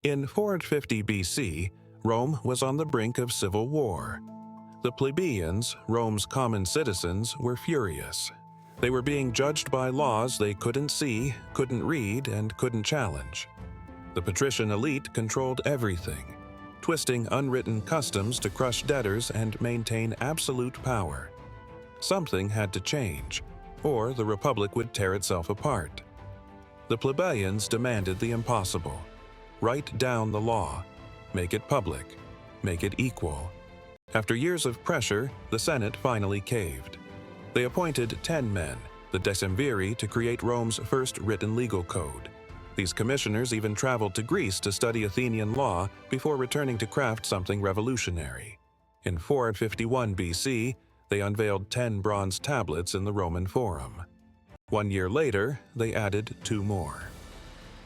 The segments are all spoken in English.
In 450 BC, Rome was on the brink of civil war. The plebeians, Rome's common citizens, were furious. They were being judged by laws they couldn't see, couldn't read, and couldn't challenge. The patrician elite controlled everything, twisting unwritten customs to crush debtors and maintain absolute power. Something had to change, or the Republic would tear itself apart. The plebeians demanded the impossible. Write down the law. Make it public. Make it equal. After years of pressure, the Senate finally caved. They appointed 10 men, the decemviri, to create Rome's first written legal code. These commissioners even traveled to Greece to study Athenian law before returning to craft something revolutionary. In 451 BC, they unveiled 10 bronze tablets in the Roman Forum. 1 year later, they added 2 more.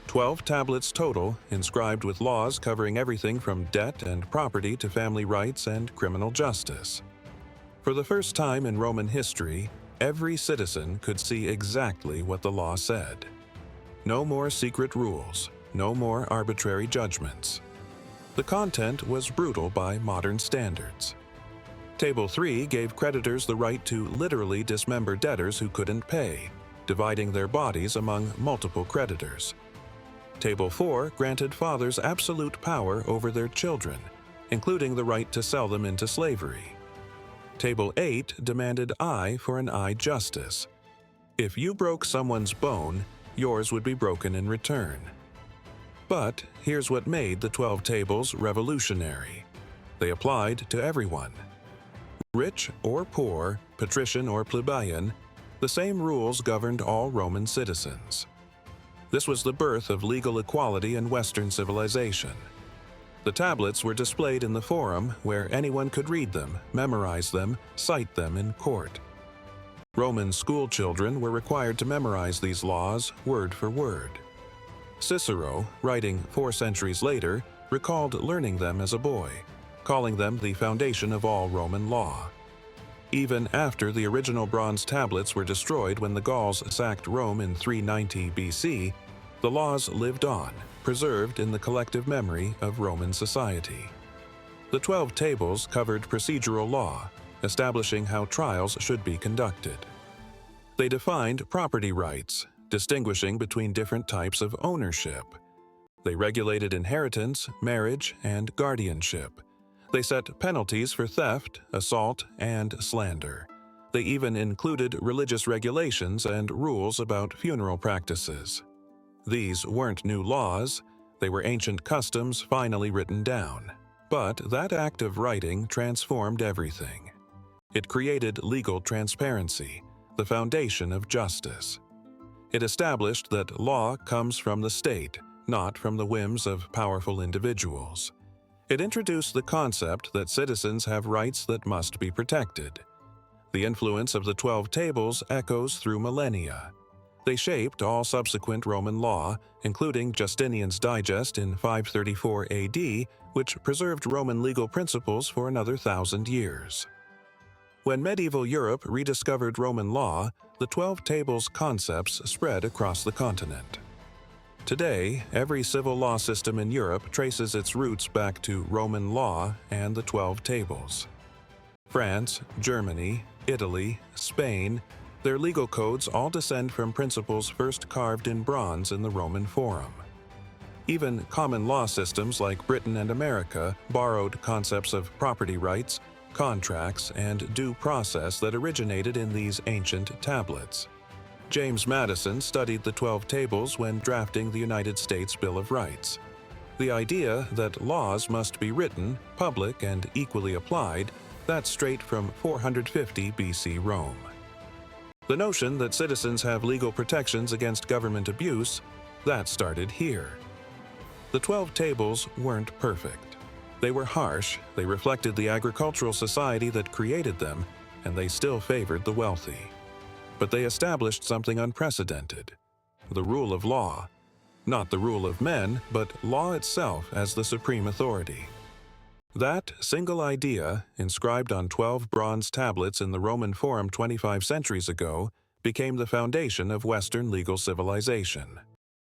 12 tablets total, inscribed with laws covering everything from debt and property to family rights and criminal justice. For the first time in Roman history, every citizen could see exactly what the law said. No more secret rules, no more arbitrary judgments. The content was brutal by modern standards. Table 3 gave creditors the right to literally dismember debtors who couldn't pay, dividing their bodies among multiple creditors. Table 4 granted fathers absolute power over their children, including the right to sell them into slavery. Table 8 demanded eye for an eye justice. If you broke someone's bone, yours would be broken in return. But here's what made the 12 tables revolutionary. They applied to everyone. Rich or poor, patrician or plebeian, the same rules governed all Roman citizens. This was the birth of legal equality in Western civilization. The tablets were displayed in the Forum, where anyone could read them, memorize them, cite them in court. Roman school children were required to memorize these laws word for word. Cicero, writing 4 centuries later, recalled learning them as a boy, calling them the foundation of all Roman law. Even after the original bronze tablets were destroyed when the Gauls sacked Rome in 390 BC, the laws lived on, preserved in the collective memory of Roman society. The 12 tables covered procedural law, establishing how trials should be conducted. They defined property rights, distinguishing between different types of ownership. They regulated inheritance, marriage, and guardianship. They set penalties for theft, assault, and slander. They even included religious regulations and rules about funeral practices. These weren't new laws, they were ancient customs finally written down. But that act of writing transformed everything. It created legal transparency, the foundation of justice. It established that law comes from the state, not from the whims of powerful individuals. It introduced the concept that citizens have rights that must be protected. The influence of the 12 tables echoes through millennia. They shaped all subsequent Roman law, including Justinian's Digest in 534 AD, which preserved Roman legal principles for another 1,000 years. When medieval Europe rediscovered Roman law, the 12 tables concepts spread across the continent. Today, every civil law system in Europe traces its roots back to Roman law and the 12 tables. France, Germany, Italy, Spain, their legal codes all descend from principles first carved in bronze in the Roman Forum. Even common law systems like Britain and America borrowed concepts of property rights, contracts, and due process that originated in these ancient tablets. James Madison studied the 12 tables when drafting the United States Bill of Rights. The idea that laws must be written, public, and equally applied, that's straight from 450 BC Rome. The notion that citizens have legal protections against government abuse, that started here. The 12 tables weren't perfect. They were harsh, they reflected the agricultural society that created them, and they still favored the wealthy. But they established something unprecedented: the rule of law. Not the rule of men, but law itself as the supreme authority. That single idea, inscribed on 12 bronze tablets in the Roman Forum 25 centuries ago, became the foundation of Western legal civilization.